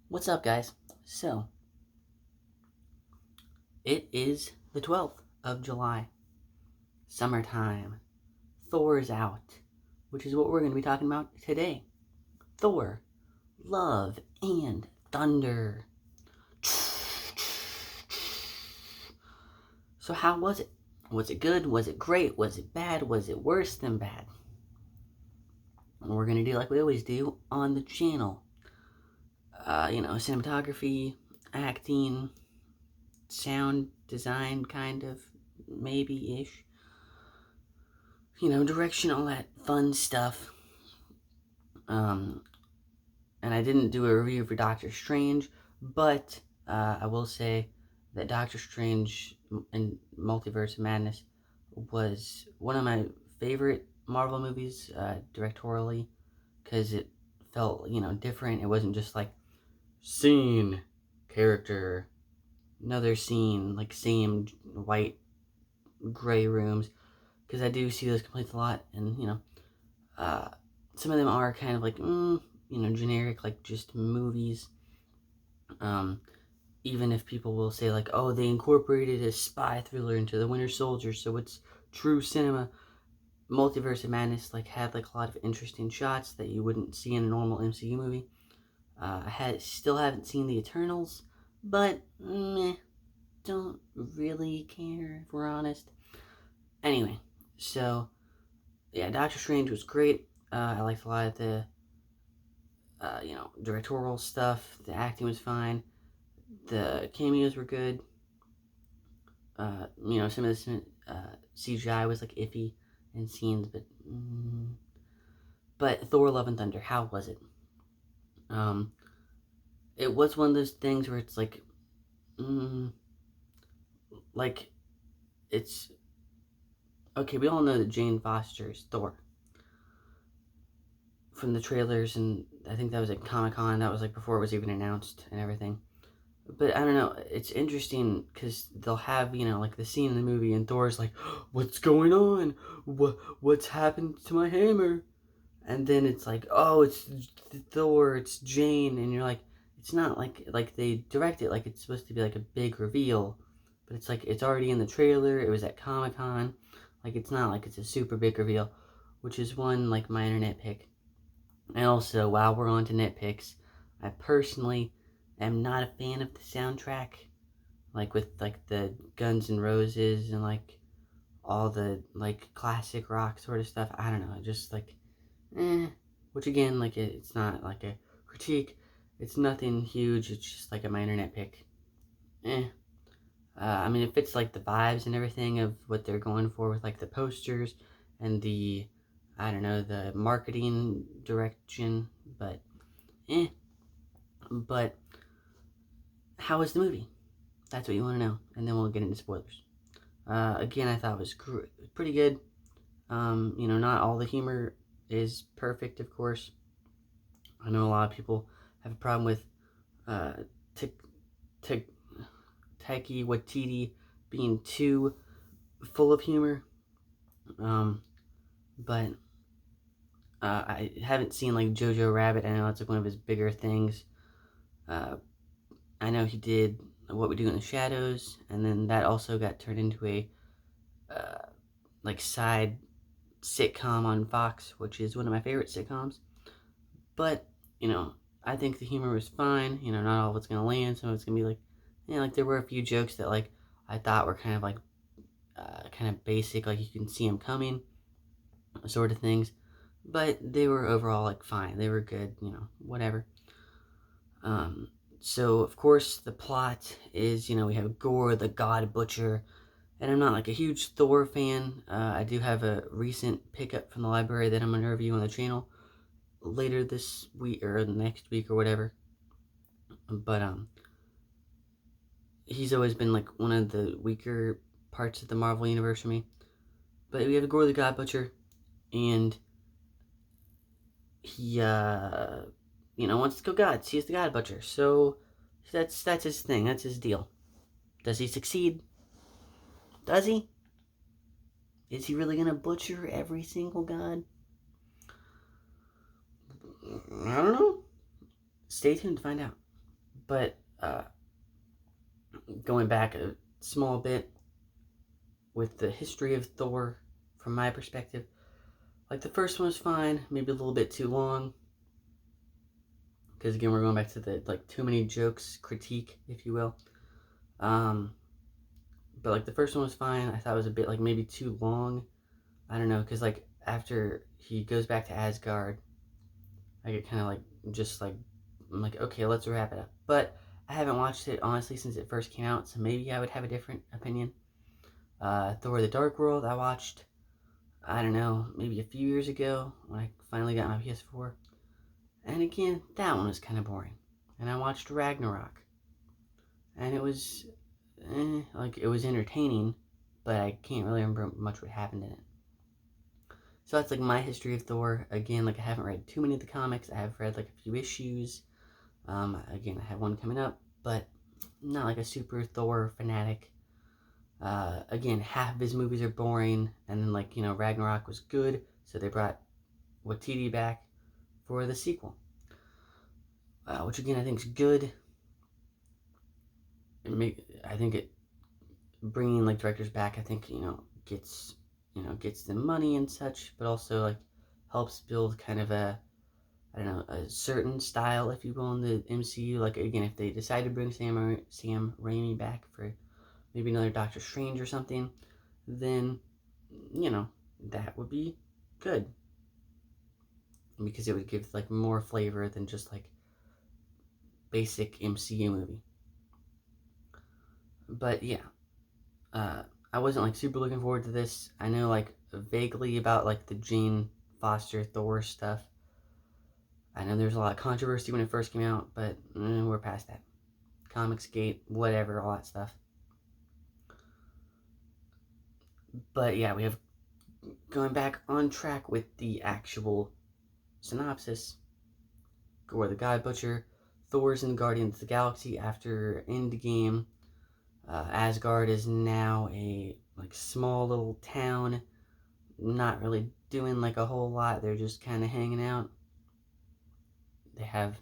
What's up, guys? So, it is the 12th of July, summertime. Thor's out, which is what we're going to be talking about today. Thor, Love and Thunder. So, how was it? Was it good? Was it great? Was it bad? Was it worse than bad? We're going to do like we always do on the channel. Cinematography, acting, sound design, kind of, maybe ish. Direction, all that fun stuff. And I didn't do a review for Doctor Strange, but I will say that Doctor Strange and Multiverse of Madness was one of my favorite Marvel movies, directorially, because it felt, different. It wasn't just like scene, character, another scene, like same white, gray rooms, because I do see those complaints a lot, and, some of them are kind of like, generic, like just movies. Even if people will say like, oh, they incorporated a spy thriller into the Winter Soldier, so it's true cinema. Multiverse of Madness had a lot of interesting shots that you wouldn't see in a normal MCU movie. I still haven't seen the Eternals, but don't really care if we're honest. Anyway, so yeah, Doctor Strange was great. I liked a lot of the directorial stuff. The acting was fine. The cameos were good. Some of the CGI was iffy in scenes, but Thor: Love and Thunder, how was it? It was one of those things where it's like it's okay. We all know that Jane Foster's Thor from the trailers, and I think that was at Comic-Con. That was before it was even announced and everything. But I don't know, it's interesting because they'll have, the scene in the movie and Thor's like, what's going on? What's happened to my hammer? And then it's like, oh, it's Thor, it's Jane, and you're like, it's not like they direct it like it's supposed to be a big reveal, but it's it's already in the trailer, it was at Comic-Con, it's not it's a super big reveal, which is one minor nitpick. And also, while we're on to nitpicks, I personally am not a fan of the soundtrack, with the Guns N' Roses and all the classic rock sort of stuff. I don't know, just which again, it's not a critique. It's nothing huge. It's just a minor nitpick. I mean, it fits the vibes and everything of what they're going for with the posters and the, I don't know, the marketing direction, but But how was the movie? That's what you want to know, and then we'll get into spoilers. Again, I thought it was pretty good. Not all the humor is perfect, of course. I know a lot of people have a problem with Taika Waititi being too full of humor. But I haven't seen Jojo Rabbit. I know it's one of his bigger things. I know he did What We Do in the Shadows, and then that also got turned into a side sitcom on Fox, which is one of my favorite sitcoms. But I think the humor was fine. Not all of it's gonna land. Some of it's gonna be there were a few jokes that I thought were kind of basic, you can see them coming, sort of things. But they were overall fine. They were good. Whatever. So of course the plot is we have Gore the God Butcher, and I'm not a huge Thor fan. I do have a recent pickup from the library that I'm gonna review on the channel later this week or next week or whatever. But he's always been one of the weaker parts of the Marvel universe for me. But we have Gore the God Butcher, and he wants to go gods. He's the God Butcher, so that's his thing. That's his deal. Does he succeed? Does he? Is he really gonna butcher every single god? I don't know. Stay tuned to find out. But going back a small bit with the history of Thor, from my perspective, like the first one was fine, maybe a little bit too long. Because again, we're going back to the like too many jokes critique, if you will. But like the first one was fine. I thought it was a bit like maybe too long. I don't know, because like after he goes back to Asgard, I get kind of like just like I'm like, okay, let's wrap it up. But I haven't watched it honestly since it first came out, so maybe I would have a different opinion. Thor: The Dark World I watched, I don't know, maybe a few years ago when I finally got my PS4, and again that one was kind of boring. And I watched Ragnarok, and it was like it was entertaining, but I can't really remember much what happened in it. So that's like my history of Thor. Again, like I haven't read too many of the comics. I have read like a few issues. Again, I have one coming up, but not like a super Thor fanatic. Again, half of his movies are boring, and then like Ragnarok was good, so they brought Waititi back for the sequel, which again I think is good. I think it bringing like directors back. I think gets them money and such, but also like helps build kind of a I don't know a certain style, if you will, in the MCU. Like again, if they decide to bring Sam Raimi back for maybe another Doctor Strange or something, then that would be good because it would give like more flavor than just like basic MCU movie. But yeah, I wasn't like super looking forward to this. I know like vaguely about like the Jane Foster Thor stuff. I know there's a lot of controversy when it first came out, but we're past that. Comicsgate, whatever, all that stuff. But yeah, we have going back on track with the actual synopsis. Gore the God Butcher, Thor's in the Guardians of the Galaxy after Endgame. Asgard is now a like small little town, not really doing like a whole lot. They're just kind of hanging out. They have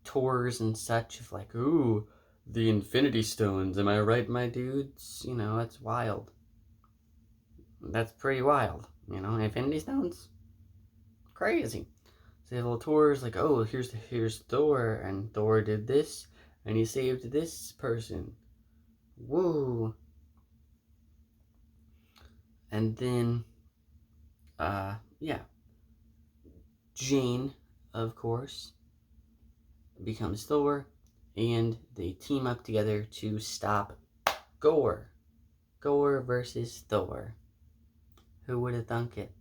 tours and such of like, ooh, the Infinity Stones. Am I right, my dudes? That's wild. That's pretty wild. Infinity Stones, crazy. So they have little tours like, oh, here's Thor, and Thor did this, and he saved this person. Woo! And then, yeah, Jane, of course, becomes Thor, and they team up together to stop Gore. Gore versus Thor. Who would have thunk it?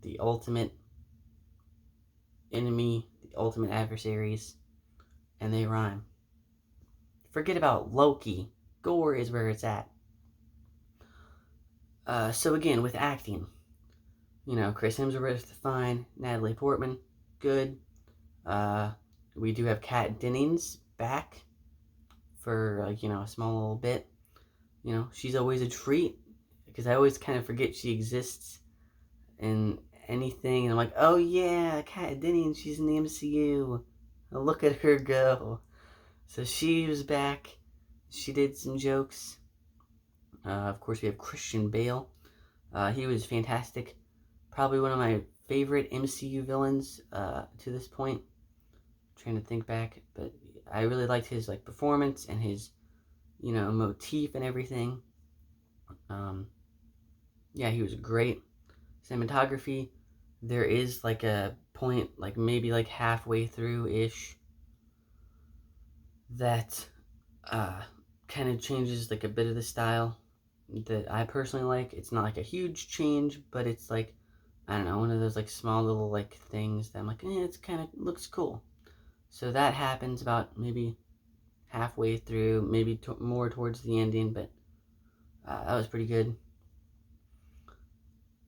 The ultimate enemy, the ultimate adversaries, and they rhyme. Forget about Loki. Gore is where it's at. So again, with acting, Chris Hemsworth, fine. Natalie Portman, good. We do have Kat Dennings back for a small little bit. She's always a treat because I always kind of forget she exists in anything, and I'm like, oh yeah, Kat Dennings, she's in the MCU. Look at her go. So she was back. She did some jokes. Of course, we have Christian Bale. He was fantastic. Probably one of my favorite MCU villains to this point. I'm trying to think back, but I really liked his like performance and his motif and everything. Yeah, he was great. Cinematography, there is like a point, like maybe like halfway through ish, that kind of changes like a bit of the style that I personally like. It's not like a huge change, but it's like, I don't know, one of those like small little like things that I'm like, it's kind of looks cool. So that happens about maybe halfway through, maybe more towards the ending, but that was pretty good.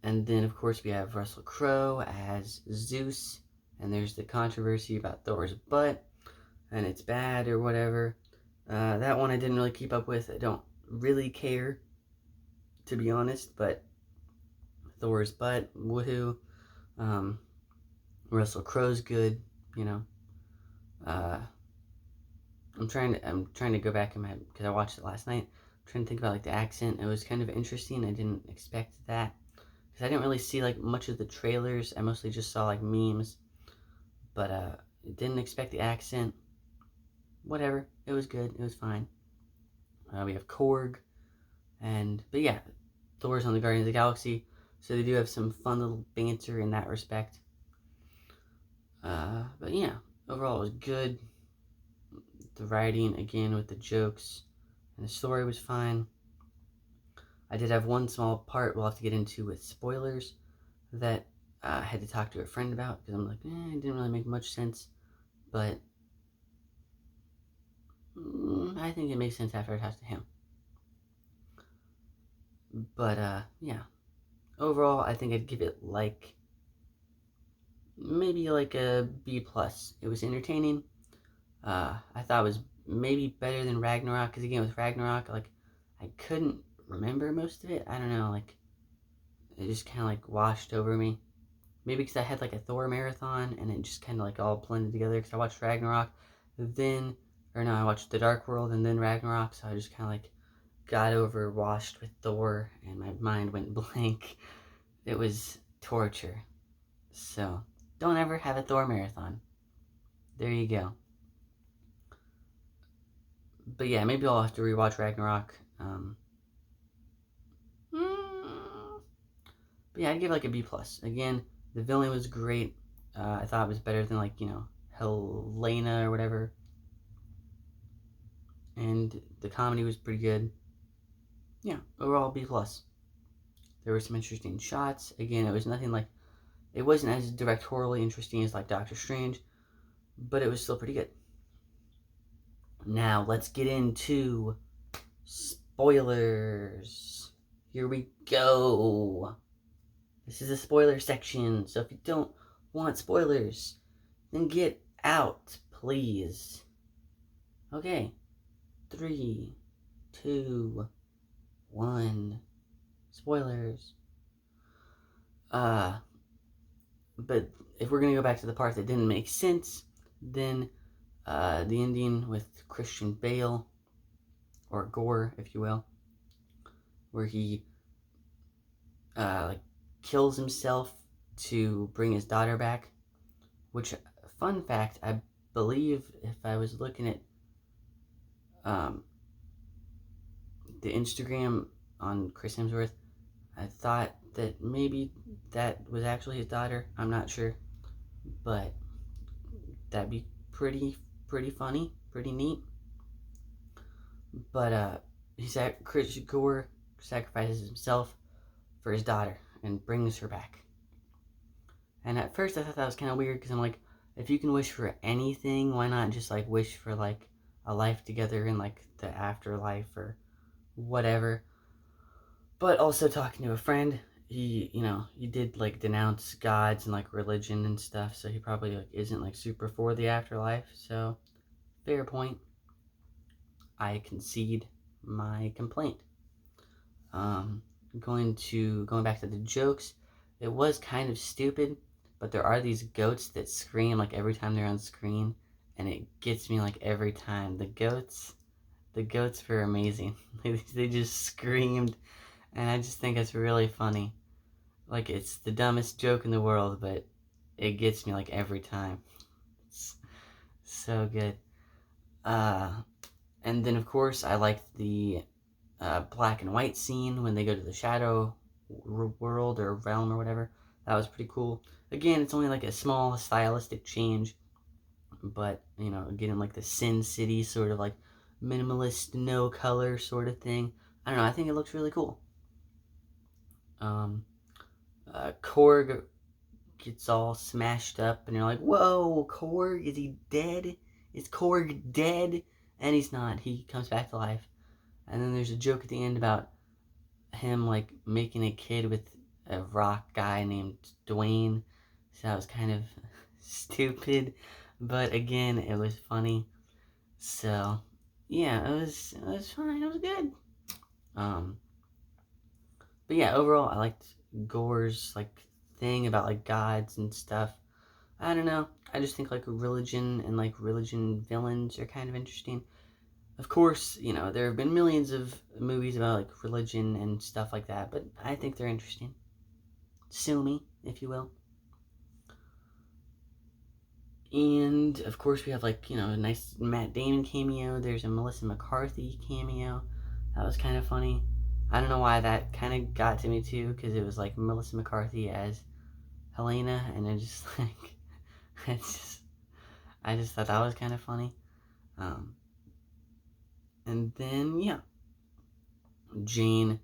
And then of course we have Russell Crowe as Zeus, and there's the controversy about Thor's butt, and it's bad or whatever. That one I didn't really keep up with. I don't really care, to be honest, but Thor's butt, woohoo. Russell Crowe's good, Uh, I'm trying to go back in my, because I watched it last night. I'm trying to think about like the accent. It was kind of interesting. I didn't expect that because I didn't really see like much of the trailers. I mostly just saw like memes, but didn't expect the accent. Whatever, it was good. It was fine. We have Korg, but yeah, Thor's on the Guardians of the Galaxy, so they do have some fun little banter in that respect. But yeah, overall it was good. The writing again with the jokes, and the story was fine. I did have one small part we'll have to get into with spoilers that I had to talk to a friend about because I'm like, it didn't really make much sense, but I think it makes sense after I talk to him. But yeah, overall, I think I'd give it like maybe like a B plus. It was entertaining. I thought it was maybe better than Ragnarok because again with Ragnarok, like I couldn't remember most of it. I don't know, like it just kind of like washed over me. Maybe because I had like a Thor marathon and it just kind of like all blended together because I watched Ragnarok, then, or no, I watched The Dark World and then Ragnarok, so I just kind of like got overwashed with Thor and my mind went blank. It was torture. So, don't ever have a Thor marathon. There you go. But yeah, maybe I'll have to rewatch Ragnarok. But yeah, I'd give it like a B plus. Again, the villain was great. I thought it was better than like Helena or whatever, and the comedy was pretty good. Yeah, overall B plus. There were some interesting shots. Again, it was nothing like it wasn't as directorially interesting as like Doctor Strange, but it was still pretty good. Now let's get into spoilers. Here we go. This is a spoiler section, so if you don't want spoilers, then get out, please. Okay, 3, 2, 1. Spoilers. But if we're gonna go back to the part that didn't make sense, then the ending with Christian Bale, or Gore, if you will, where he like kills himself to bring his daughter back. Which, fun fact, I believe if I was looking at the Instagram on Chris Hemsworth, I thought that maybe that was actually his daughter. I'm not sure, but that'd be pretty funny, pretty neat. But Chris Gore sacrifices himself for his daughter and brings her back. And at first I thought that was kind of weird because I'm like, if you can wish for anything, why not just like wish for like a life together in like the afterlife or whatever. But also talking to a friend, he did like denounce gods and like religion and stuff, so he probably like isn't like super for the afterlife. So fair point. I concede my complaint. Um, going back to the jokes, it was kind of stupid, but there are these goats that scream like every time they're on screen, and it gets me like every time. The goats were amazing. They just screamed, and I just think it's really funny. Like it's the dumbest joke in the world, but it gets me like every time. It's so good. Uh, and then of course I liked the black and white scene when they go to the shadow world or realm or whatever. That was pretty cool. Again, it's only like a small stylistic change, but getting like the Sin City sort of like minimalist, no color sort of thing. I don't know. I think it looks really cool. Korg gets all smashed up, and you're like, "Whoa, Korg! Is he dead? Is Korg dead?" And he's not. He comes back to life. And then there's a joke at the end about him like making a kid with a rock guy named Dwayne. So that was kind of stupid, but again, it was funny. So yeah, it was fine. It was good. Um, but yeah, overall, I liked Gore's like thing about like gods and stuff. I don't know. I just think like religion and like religion villains are kind of interesting. Of course, there have been millions of movies about like religion and stuff like that, but I think they're interesting. Sue me, if you will. And of course, we have like a nice Matt Damon cameo. There's a Melissa McCarthy cameo. That was kind of funny. I don't know why that kind of got to me too, because it was like Melissa McCarthy as Helena, and it just like it's just I just thought that was kind of funny. Um, and then yeah, Jane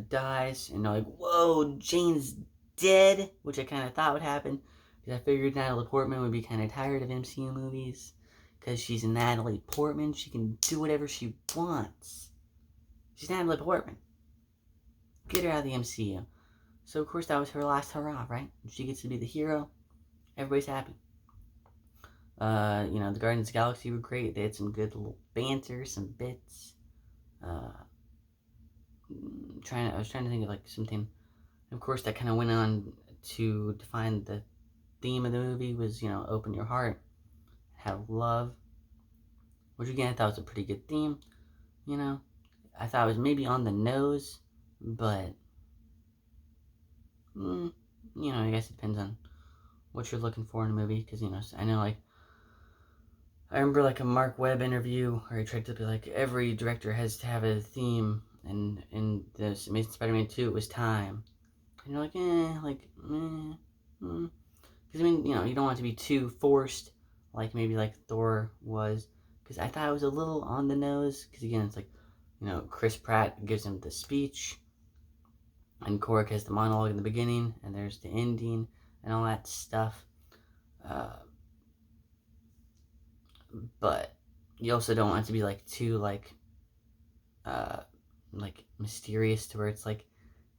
dies, and they're like, "Whoa, Jane's dead," which I kind of thought would happen, because I figured Natalie Portman would be kind of tired of MCU movies, because she's Natalie Portman. She can do whatever she wants. She's Natalie Portman. Get her out of the MCU. So of course that was her last hurrah, right? She gets to be the hero. Everybody's happy. The Guardians of the Galaxy were great. They had some good little banter, some bits. I was trying to think of like something. Of course, that kind of went on to define the theme of the movie was open your heart, have love, which again I thought was a pretty good theme. I thought it was maybe on the nose, but I guess it depends on what you're looking for in a movie. Because I know like I remember like a Mark Webb interview where he tried to be like every director has to have a theme, and in this Amazing Spider-Man 2 it was time, and you're like because you don't want it to be too forced, like maybe like Thor was, because I thought it was a little on the nose, because again it's like Chris Pratt gives him the speech, and Korg has the monologue in the beginning, and there's the ending and all that stuff. But you also don't want it to be like too like mysterious, to where it's like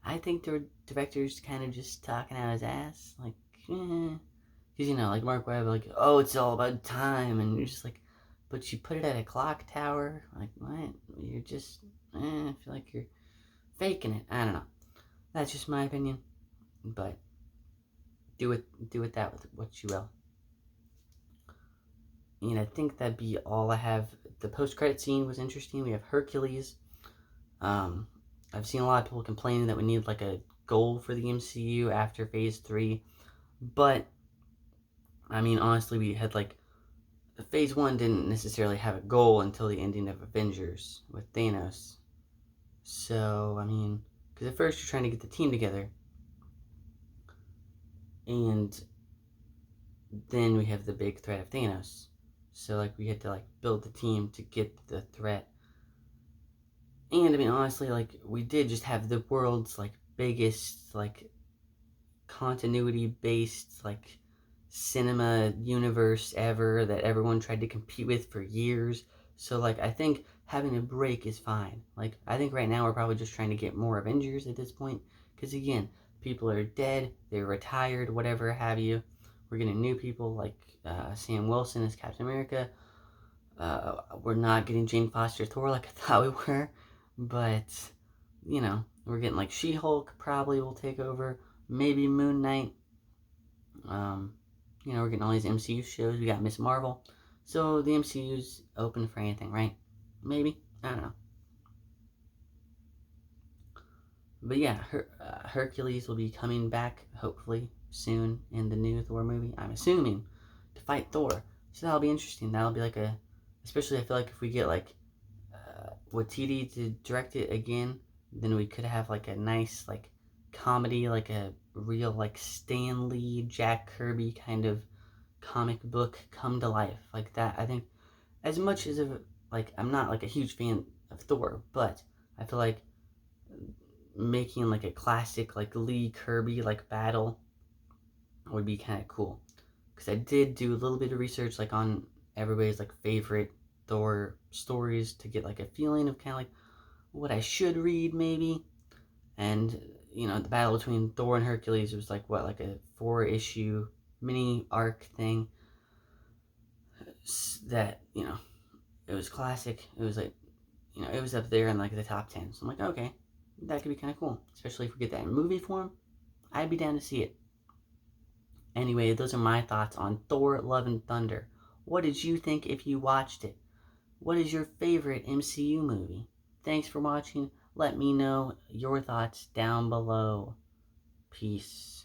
I think the director's kind of just talking out his ass, like because like Mark Webb, like, oh, it's all about time, and you're just like, but you put it at a clock tower, like what? You're just I feel like you're faking it. I don't know. That's just my opinion, but do with that with what you will. And I think that'd be all I have. The post-credit scene was interesting. We have Hercules. I've seen a lot of people complaining that we need like a goal for the MCU after Phase 3. But, I mean, honestly, we had like... Phase 1 didn't necessarily have a goal until the ending of Avengers with Thanos. So, I mean... Because at first you're trying to get the team together. And then we have the big threat of Thanos. So, like, we had to, like, build the team to get the threat. And, I mean, honestly, like, we did just have the world's, like, biggest, like, continuity-based, like, cinema universe ever that everyone tried to compete with for years. So, like, I think having a break is fine. Like, I think right now we're probably just trying to get more Avengers at this point. Because, again, people are dead, they're retired, whatever have you. We're getting new people like Sam Wilson as Captain America. We're not getting Jane Foster Thor like I thought we were. But, we're getting like She-Hulk probably will take over. Maybe Moon Knight. We're getting all these MCU shows. We got Miss Marvel. So the MCU's open for anything, right? Maybe. I don't know. But yeah, Hercules will be coming back, hopefully, soon in the new Thor movie. I'm assuming, to fight Thor. So that'll be interesting. That'll be like especially I feel like if we get like Waititi to direct it again, then we could have like a nice like comedy, like a real like Stan Lee, Jack Kirby kind of comic book come to life like that. I think as much as like I'm not like a huge fan of Thor, but I feel like making like a classic like Lee Kirby like battle would be kind of cool, because I did do a little bit of research like on everybody's like favorite Thor stories to get like a feeling of kind of like what I should read maybe. And the battle between Thor and Hercules was like what, like a 4-issue mini arc thing that it was classic. It was like it was up there in like the top 10. So I'm like, okay, that could be kind of cool, especially if we get that in movie form. I'd be down to see it. Anyway, those are my thoughts on Thor Love and Thunder. What did you think if you watched it? What is your favorite MCU movie? Thanks for watching. Let me know your thoughts down below. Peace.